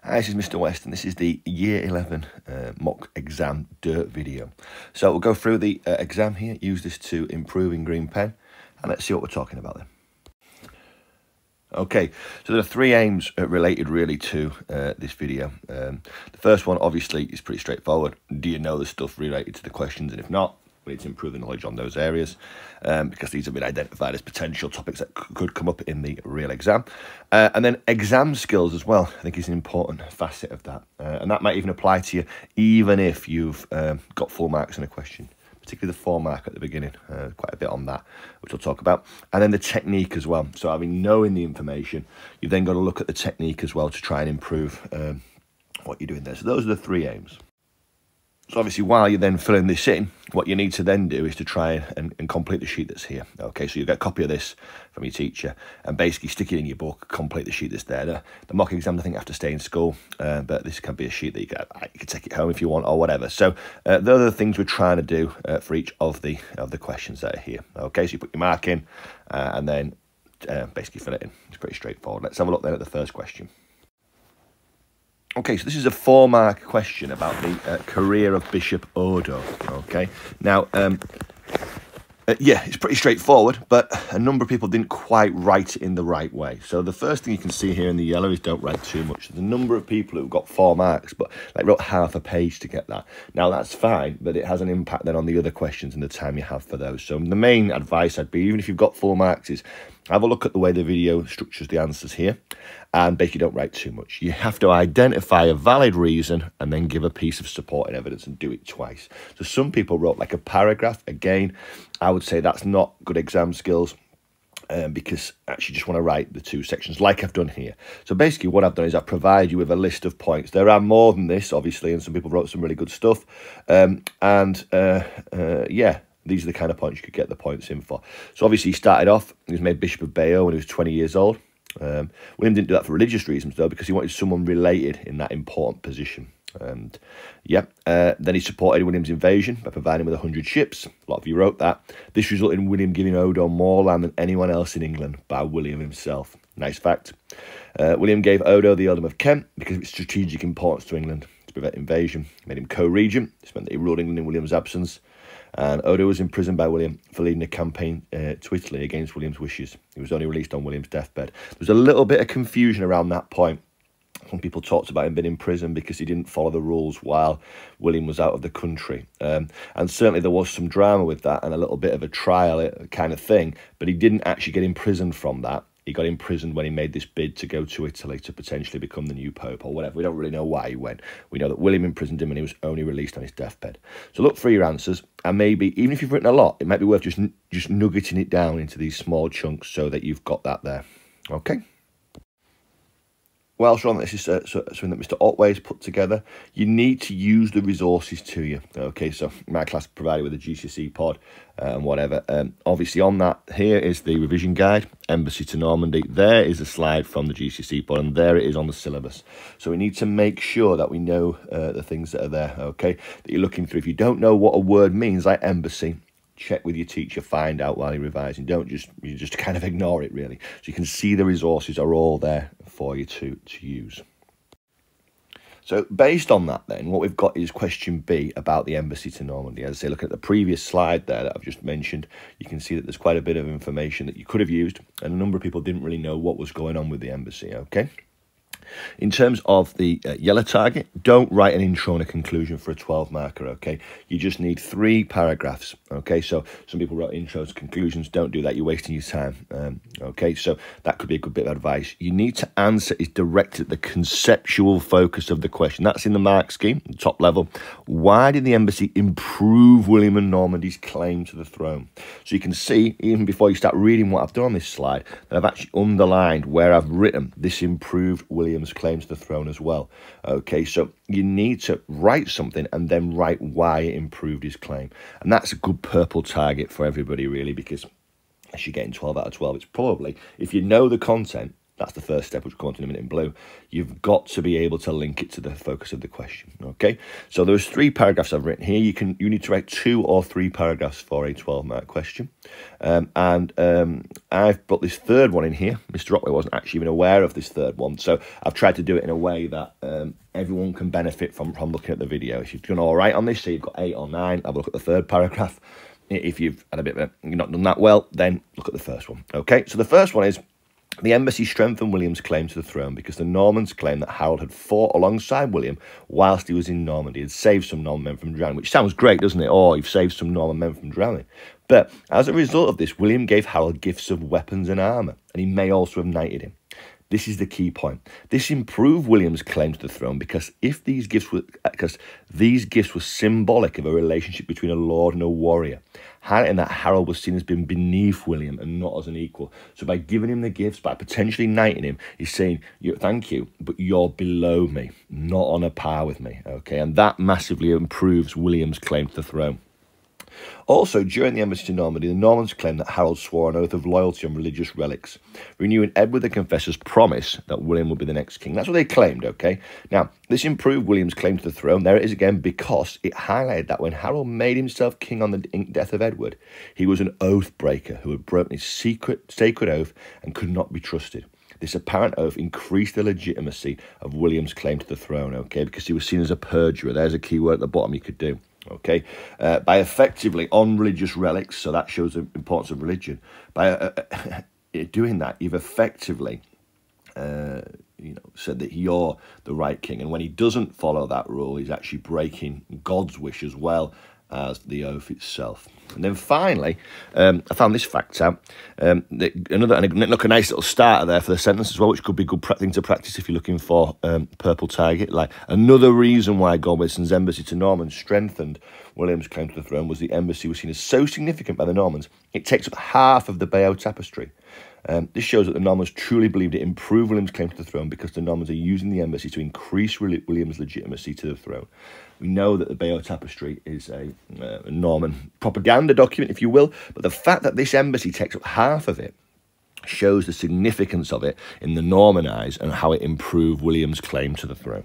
Hi, this is Mr. West, and this is the Year 11 mock exam dirt video. So we'll go through the exam here, use this to improve in green pen, and let's see what we're talking about then. Okay, so there are three aims related really to this video. The first one obviously is pretty straightforward. Do you know the stuff related to the questions? And if not, we need to improve the knowledge on those areas because these have been identified as potential topics that could come up in the real exam. And then exam skills as well, I think is an important facet of that. And that might even apply to you even if you've got full marks in a question, particularly the 4 mark at the beginning, quite a bit on that, which we'll talk about. And then the technique as well. So having knowing the information, you've then got to look at the technique as well to try and improve what you're doing there. So those are the 3 aims. So obviously, while you're then filling this in, what you need to then do is to try and complete the sheet that's here. Okay, so you get a copy of this from your teacher and basically stick it in your book, complete the sheet that's there. The mock exam, I think, have to stay in school, but this can be a sheet that you can take it home if you want or whatever. So those are the things we're trying to do for each of the questions that are here. Okay, so you put your mark in and then basically fill it in. It's pretty straightforward. Let's have a look then at the first question. Okay, so this is a 4-mark question about the career of Bishop Odo. Okay, now, yeah, it's pretty straightforward, but a number of people didn't quite write it in the right way. So the first thing you can see here in the yellow is don't write too much. There's a number of people who got 4 marks, but like wrote half a page to get that. Now that's fine, but it has an impact then on the other questions and the time you have for those. So the main advice I'd be, even if you've got full marks, is have a look at the way the video structures the answers here and basically don't write too much. You have to identify a valid reason and then give a piece of supporting evidence and do it twice. So some people wrote like a paragraph. Again, I would say that's not good exam skills because I actually just want to write the 2 sections like I've done here. So basically what I've done is I provide you with a list of points. There are more than this, obviously, and some people wrote some really good stuff. Yeah. These are the kind of points you could get the points in for. So obviously he started off, he was made Bishop of Bayeux when he was 20 years old. William didn't do that for religious reasons, though, because he wanted someone related in that important position. And yeah, then he supported William's invasion by providing with 100 ships. A lot of you wrote that. This resulted in William giving Odo more land than anyone else in England by William himself. Nice fact. William gave Odo the earldom of Kent because of its strategic importance to England to prevent invasion. He made him co-regent. This meant that he ruled England in William's absence. And Odo was imprisoned by William for leading a campaign to Italy against William's wishes. He was only released on William's deathbed. There was a little bit of confusion around that point. Some people talked about him being in prison because he didn't follow the rules while William was out of the country. And certainly there was some drama with that and a little bit of a trial kind of thing, but he didn't actually get imprisoned from that. He got imprisoned when he made this bid to go to Italy to potentially become the new pope or whatever. We don't really know why he went. We know that William imprisoned him and he was only released on his deathbed. So look for your answers, and maybe, even if you've written a lot, it might be worth just nuggeting it down into these small chunks so that you've got that there. Okay? Well, Sean, this is something that Mr. Otway's put together. You need to use the resources to you. Okay, so my class provided with a GCSE pod and whatever. Obviously on that, here is the revision guide, Embassy to Normandy. There is a slide from the GCSE pod, and there it is on the syllabus. So we need to make sure that we know the things that are there, okay, that you're looking through. If you don't know what a word means, like embassy, check with your teacher, find out while you're revising. You just kind of ignore it, really. So you can see the resources are all there for you to use. So based on that then, what we've got is question B about the embassy to Normandy. As I say, looking at the previous slide there that I've just mentioned, you can see that there's quite a bit of information that you could have used, and a number of people didn't really know what was going on with the embassy, okay? In terms of the yellow target, don't write an intro and a conclusion for a 12-marker, okay? You just need 3 paragraphs, okay? So some people wrote intros, conclusions. Don't do that. You're wasting your time, okay? So that could be a good bit of advice. You need to answer is directed at the conceptual focus of the question. That's in the mark scheme, the top level. Why did the embassy improve William of Normandy's claim to the throne? So you can see, even before you start reading what I've done on this slide, that I've actually underlined where I've written this improved William's claim to the throne as well. Okay, so you need to write something and then write why it improved his claim. And that's a good purple target for everybody, really, because as you're getting 12 out of 12, it's probably, if you know the content, That's the first step, which we'll go on to in a minute in blue. You've got to be able to link it to the focus of the question, okay? So there's 3 paragraphs I've written here. You need to write 2 or 3 paragraphs for a 12-mark question. I've put this third one in here. Mr. Otway wasn't actually even aware of this third one, so I've tried to do it in a way that everyone can benefit from looking at the video. If you've done all right on this, so you've got 8 or 9, have a look at the third paragraph. If you've had a bit of you've not done that well, then look at the first one. Okay, so the first one is, the embassy strengthened William's claim to the throne because the Normans claimed that Harold had fought alongside William whilst he was in Normandy and saved some Norman men from drowning, which sounds great, doesn't it? Oh, you've saved some Norman men from drowning. But as a result of this, William gave Harold gifts of weapons and armour, and he may also have knighted him. This is the key point. This improved William's claim to the throne because these gifts were symbolic of a relationship between a lord and a warrior, highlighting that Harold was seen as being beneath William and not as an equal. So by giving him the gifts, by potentially knighting him, he's saying, thank you, but you're below me, not on a par with me. Okay, and that massively improves William's claim to the throne. Also, during the embassy to Normandy, the Normans claimed that Harold swore an oath of loyalty on religious relics, renewing Edward the Confessor's promise that William would be the next king. That's what they claimed, okay? Now, this improved William's claim to the throne. There it is again, because it highlighted that when Harold made himself king on the death of Edward, he was an oath breaker who had broken his sacred oath and could not be trusted. This apparent oath increased the legitimacy of William's claim to the throne, okay, because he was seen as a perjurer. There's a key word at the bottom you could do. Okay, by effectively on religious relics, so that shows the importance of religion. By doing that, you've effectively, said that you're the right king. And when he doesn't follow that rule, he's actually breaking God's wish as well as the oath itself. And then finally, I found this fact out. And look, a nice little starter there for the sentence as well, which could be a good thing to practice if you're looking for purple target. Like, another reason why Godwinson's embassy to Normans strengthened William's claim to the throne was the embassy was seen as so significant by the Normans, it takes up half of the Bayeux tapestry. This shows that the Normans truly believed it improved William's claim to the throne because the Normans are using the embassy to increase William's legitimacy to the throne. We know that the Bayeux Tapestry is a Norman propaganda document, if you will, but the fact that this embassy takes up half of it shows the significance of it in the Norman eyes and how it improved William's claim to the throne.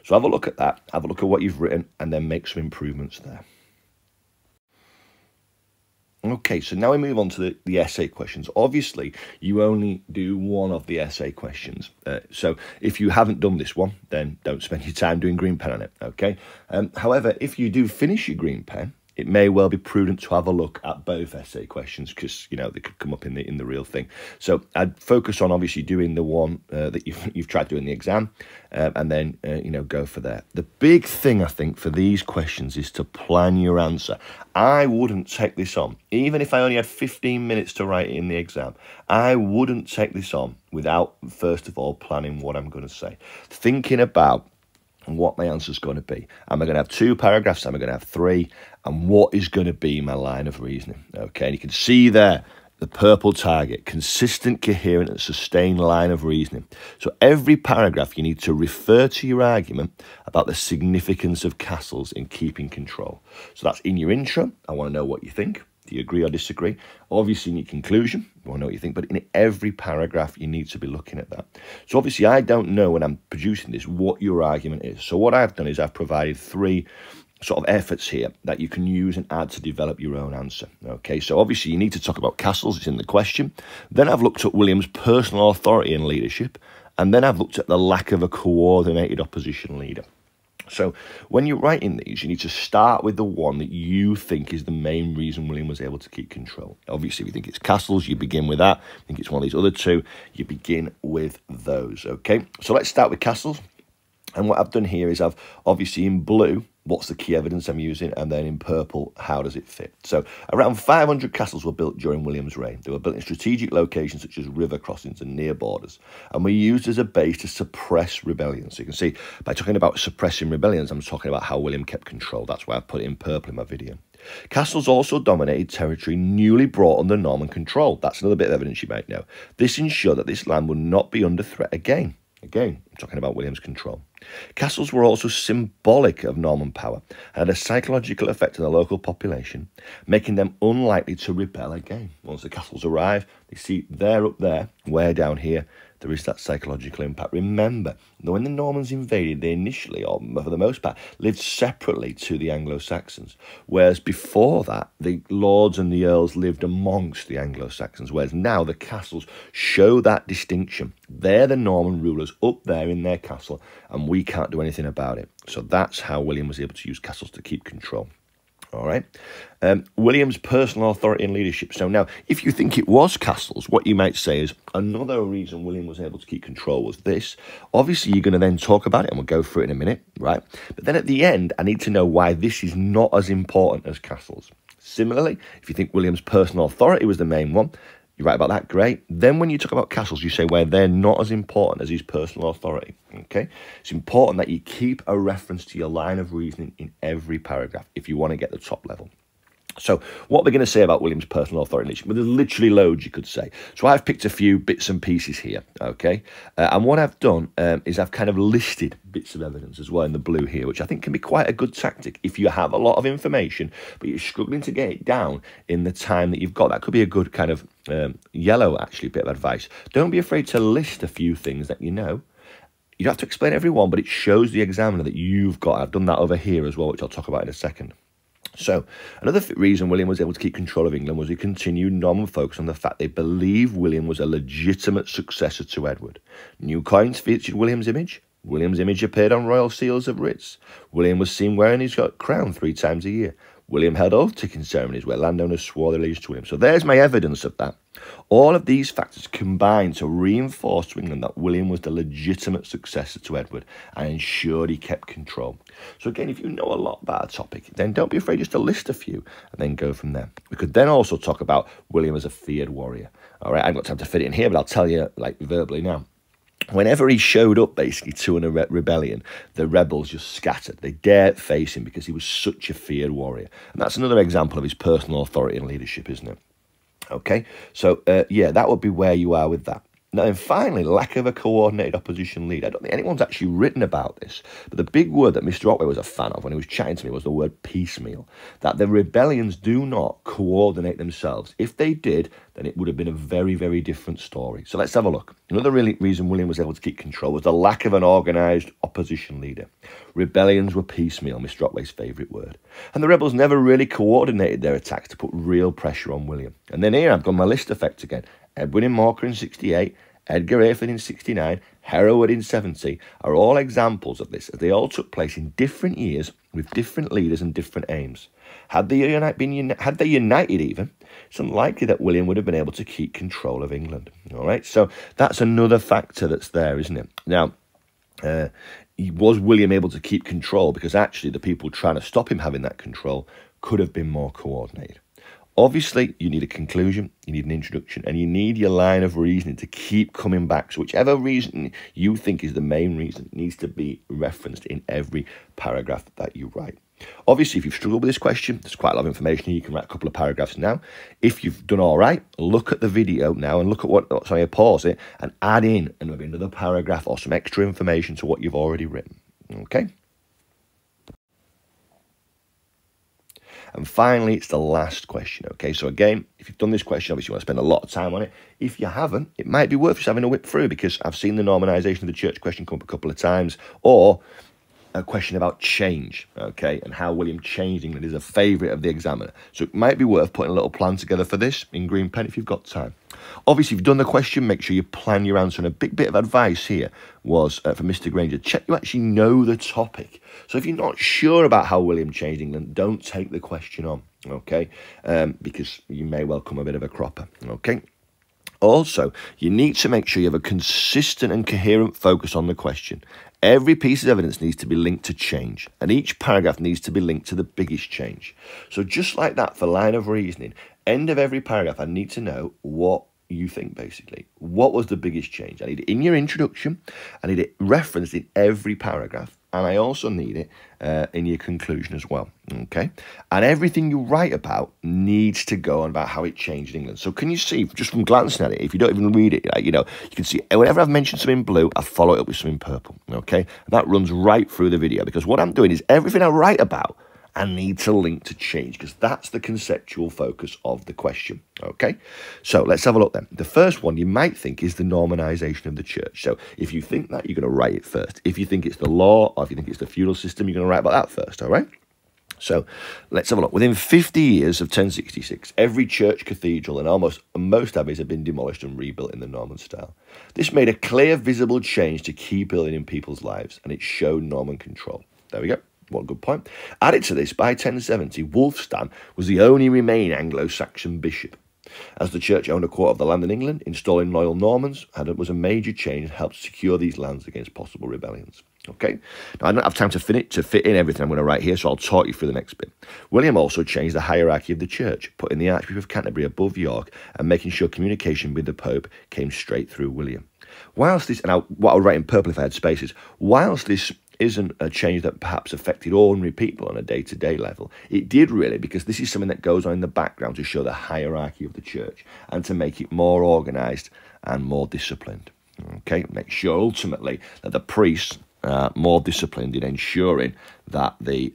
So have a look at that, have a look at what you've written, and then make some improvements there. Okay, so now we move on to the essay questions. Obviously, you only do one of the essay questions. So if you haven't done this one, then don't spend your time doing green pen on it, okay? However, if you do finish your green pen, it may well be prudent to have a look at both essay questions because, they could come up in the real thing. So I'd focus on obviously doing the one that you've tried doing the exam and then, go for there. The big thing, I think, for these questions is to plan your answer. I wouldn't take this on. Even if I only had 15 minutes to write it in the exam, I wouldn't take this on without, first of all, planning what I'm going to say. Thinking about what my answer is going to be. Am I going to have 2 paragraphs? Am I going to have 3? And what is going to be my line of reasoning? Okay, and you can see there the purple target, consistent, coherent and sustained line of reasoning. So every paragraph you need to refer to your argument about the significance of castles in keeping control. So that's in your intro. I want to know what you think. Do you agree or disagree? Obviously, in your conclusion, you want to know what you think, but in every paragraph, you need to be looking at that. So obviously, I don't know when I'm producing this what your argument is. So what I've done is I've provided 3 sort of efforts here that you can use and add to develop your own answer. Okay, so obviously, you need to talk about castles. It's in the question. Then I've looked at William's personal authority and leadership. And then I've looked at the lack of a coordinated opposition leader. So when you're writing these, you need to start with the one that you think is the main reason William was able to keep control. Obviously, if you think it's castles, you begin with that. If you think it's one of these other 2, you begin with those, okay? So let's start with castles. And what I've done here is I've obviously in blue, what's the key evidence I'm using, and then in purple, how does it fit? So around 500 castles were built during William's reign. They were built in strategic locations such as river crossings and near borders, and were used as a base to suppress rebellions. So you can see, by talking about suppressing rebellions, I'm talking about how William kept control. That's why I've put it in purple in my video. Castles also dominated territory newly brought under Norman control. That's another bit of evidence you might know. This ensured that this land would not be under threat again. Again, I'm talking about William's control. Castles were also symbolic of Norman power and had a psychological effect on the local population, making them unlikely to rebel again. Once the castles arrive, they see they're up there, we're down here, there is that psychological impact. Remember, when the Normans invaded, they initially, or for the most part, lived separately to the Anglo-Saxons, whereas before that, the lords and the earls lived amongst the Anglo-Saxons, whereas now the castles show that distinction. They're the Norman rulers up there in their castle, and we can't do anything about it. So that's how William was able to use castles to keep control. All right. William's personal authority and leadership. So now, if you think it was castles, what you might say is another reason William was able to keep control was this. Obviously, you're going to then talk about it, and we'll go through it in a minute, right? But then at the end, I need to know why this is not as important as castles. Similarly, if you think William's personal authority was the main one, you're right about that, great. Then when you talk about castles, you say where they're not as important as his personal authority, okay? It's important that you keep a reference to your line of reasoning in every paragraph if you want to get the top level. So what we're going to say about William's personal authority, well, there's literally loads you could say. So I've picked a few bits and pieces here, okay? And what I've done is I've kind of listed bits of evidence as well in the blue here, which I think can be quite a good tactic if you have a lot of information, but you're struggling to get it down in the time that you've got. That could be a good kind of yellow, actually, bit of advice. Don't be afraid to list a few things that you know. You don't have to explain every one, but it shows the examiner that you've got. I've done that over here as well, which I'll talk about in a second. So, another reason William was able to keep control of England was he continued Norman focus on the fact they believed William was a legitimate successor to Edward. New coins featured William's image. William's image appeared on royal seals of writs. William was seen wearing his crown 3 times a year. William held oath-taking ceremonies where landowners swore their allegiance to William. So there's my evidence of that. All of these factors combined to reinforce to England that William was the legitimate successor to Edward and ensured he kept control. So again, if you know a lot about a topic, then don't be afraid just to list a few and then go from there. We could then also talk about William as a feared warrior. All right, I've got time to fit it in here, but I'll tell you like verbally now. Whenever he showed up, basically, to a rebellion, the rebels just scattered. They dared face him because he was such a feared warrior. And that's another example of his personal authority and leadership, isn't it? Okay, so, yeah, that would be where you are with that. Now, then finally, lack of a coordinated opposition leader. I don't think anyone's actually written about this, but the big word that Mr. Otway was a fan of when he was chatting to me was the word piecemeal, that the rebellions do not coordinate themselves. If they did, then it would have been a very, very different story. So let's have a look. Another reason William was able to keep control was the lack of an organised opposition leader. Rebellions were piecemeal, Mr. Otway's favourite word. And the rebels never really coordinated their attacks to put real pressure on William. And then here I've got my list effect again. Edwin in Morcar in 68, Edgar Ayford in 69, Hereward in 70 are all examples of this, as they all took place in different years with different leaders and different aims. Had they united even, it's unlikely that William would have been able to keep control of England. All right, so that's another factor that's there, isn't it? Now, was William able to keep control? Because actually the people trying to stop him having that control could have been more coordinated. Obviously, you need a conclusion, you need an introduction, and you need your line of reasoning to keep coming back. So whichever reason you think is the main reason needs to be referenced in every paragraph that you write. Obviously, if you've struggled with this question, there's quite a lot of information here. You can write a couple of paragraphs now. If you've done all right, look at the video now and look at what's on here, pause it, and add in maybe another paragraph or some extra information to what you've already written. Okay? And finally, it's the last question, okay? So again, if you've done this question, obviously you want to spend a lot of time on it. If you haven't, it might be worth just having a whip through, because I've seen the Normanisation of the church question come up a couple of times, or a question about change, okay, and how William changed England is a favourite of the examiner. So it might be worth putting a little plan together for this in green pen if you've got time. Obviously, if you've done the question, make sure you plan your answer. And a big bit of advice here was from Mr. Granger, check you actually know the topic. So if you're not sure about how William changed England, don't take the question on, okay, because you may well come a bit of a cropper, okay. Also, you need to make sure you have a consistent and coherent focus on the question. Every piece of evidence needs to be linked to change, and each paragraph needs to be linked to the biggest change. So just like that for line of reasoning, end of every paragraph, I need to know what you think, basically. What was the biggest change? I need it in your introduction, I need it referenced in every paragraph, and I also need it in your conclusion as well, okay? And everything you write about needs to go on about how it changed England. So can you see, just from glancing at it, if you don't even read it, you know, you can see whenever I've mentioned something in blue, I follow it up with something purple, okay? And that runs right through the video, because what I'm doing is everything I write about, and need to link to change, because that's the conceptual focus of the question. Okay, so let's have a look then. The first one you might think is the Normanisation of the church. So if you think that, you're going to write it first. If you think it's the law, or if you think it's the feudal system, you're going to write about that first, all right? So let's have a look. Within 50 years of 1066, every church, cathedral, and almost most abbeys have been demolished and rebuilt in the Norman style. This made a clear, visible change to key building in people's lives, and it showed Norman control. There we go. What a good point. Added to this, by 1070, Wulfstan was the only remaining Anglo-Saxon bishop. As the church owned a quarter of the land in England, installing loyal Normans was a major change and helped secure these lands against possible rebellions. Okay, now I don't have time to fit in everything I'm going to write here, so I'll talk you through the next bit. William also changed the hierarchy of the church, putting the Archbishop of Canterbury above York and making sure communication with the Pope came straight through William. Whilst this, and what I would write in purple if I had spaces, whilst this isn't a change that perhaps affected ordinary people on a day-to-day level, it did really, because this is something that goes on in the background to show the hierarchy of the church and to make it more organised and more disciplined. Okay, make sure ultimately that the priests are more disciplined in ensuring that the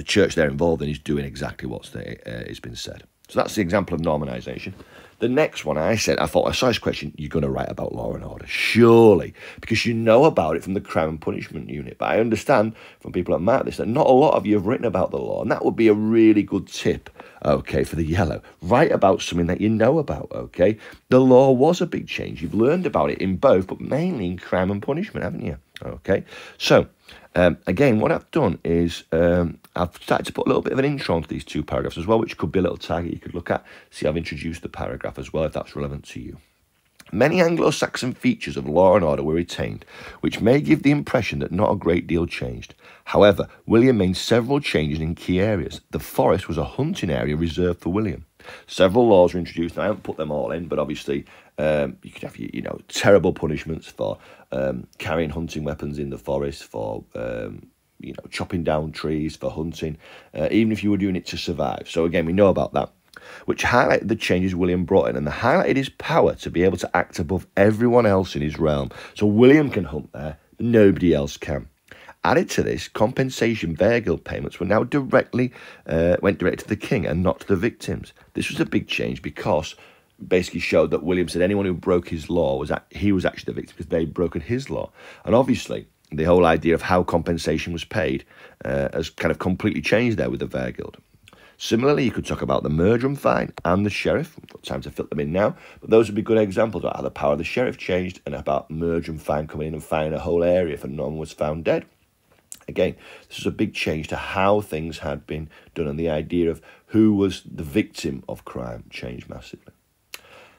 church they're involved in is doing exactly what's has been said. So that's the example of Normanisation. The next one, I thought I saw this question, you're going to write about law and order, surely, because you know about it from the crime and punishment unit. But I understand from people that mark this that not a lot of you have written about the law, and that would be a really good tip, okay, for the yellow. Write about something that you know about, okay? The law was a big change. You've learned about it in both, but mainly in crime and punishment, haven't you? Okay, so again, what I've done is I've started to put a little bit of an intro onto these two paragraphs as well, which could be a little target you could look at. See, I've introduced the paragraph as well, if that's relevant to you. Many Anglo-Saxon features of law and order were retained, which may give the impression that not a great deal changed. However, William made several changes in key areas. The forest was a hunting area reserved for William. Several laws were introduced, and I haven't put them all in, but obviously you could have, terrible punishments for carrying hunting weapons in the forest, for chopping down trees, for hunting, even if you were doing it to survive. So again, we know about that, which highlighted the changes William brought in, and highlighted his power to be able to act above everyone else in his realm. So William can hunt there, nobody else can. Added to this, compensation Wehrgeld payments were now went directly to the king and not to the victims. This was a big change because basically showed that William said anyone who broke his law he was actually the victim because they'd broken his law. And obviously, the whole idea of how compensation was paid has kind of completely changed there with the Wehrgeld. Similarly, you could talk about the murder fine and the sheriff. We've got time to fill them in now, but those would be good examples about how the power of the sheriff changed and about murder fine coming in and fining a whole area if Norman was found dead. Again, this was a big change to how things had been done, and the idea of who was the victim of crime changed massively.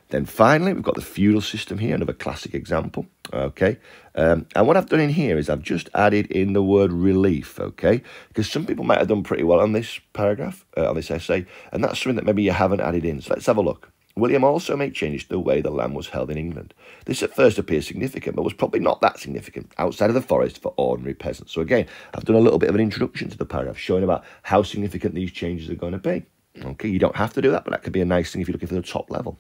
Then finally, we've got the feudal system here, another classic example, okay? And what I've done in here is I've just added in the word relief, okay? Because some people might have done pretty well on this paragraph, on this essay, and that's something that maybe you haven't added in. So let's have a look. William also made changes to the way the land was held in England. This at first appears significant, but was probably not that significant outside of the forest for ordinary peasants. So again, I've done a little bit of an introduction to the paragraph, showing about how significant these changes are going to be. Okay, you don't have to do that, but that could be a nice thing if you're looking for the top level.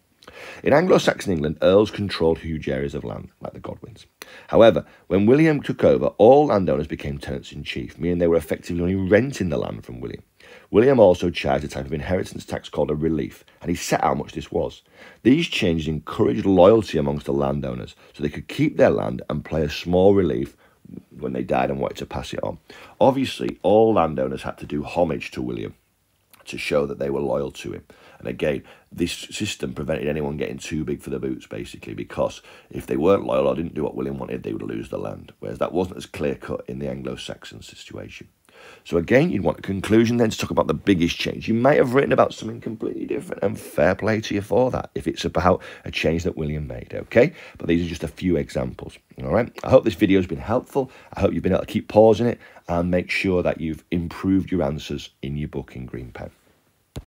In Anglo-Saxon England, earls controlled huge areas of land, like the Godwins. However, when William took over, all landowners became tenants-in-chief, meaning they were effectively only renting the land from William. William also charged a type of inheritance tax called a relief, and he set how much this was. These changes encouraged loyalty amongst the landowners, so they could keep their land and pay a small relief when they died and wanted to pass it on. Obviously, all landowners had to do homage to William to show that they were loyal to him. And again, this system prevented anyone getting too big for the boots, basically, because if they weren't loyal or didn't do what William wanted, they would lose the land, whereas that wasn't as clear-cut in the Anglo-Saxon situation. So again, you'd want a conclusion then to talk about the biggest change. You might have written about something completely different, and fair play to you for that, if it's about a change that William made, okay? But these are just a few examples, all right? I hope this video has been helpful. I hope you've been able to keep pausing it and make sure that you've improved your answers in your book in green pen.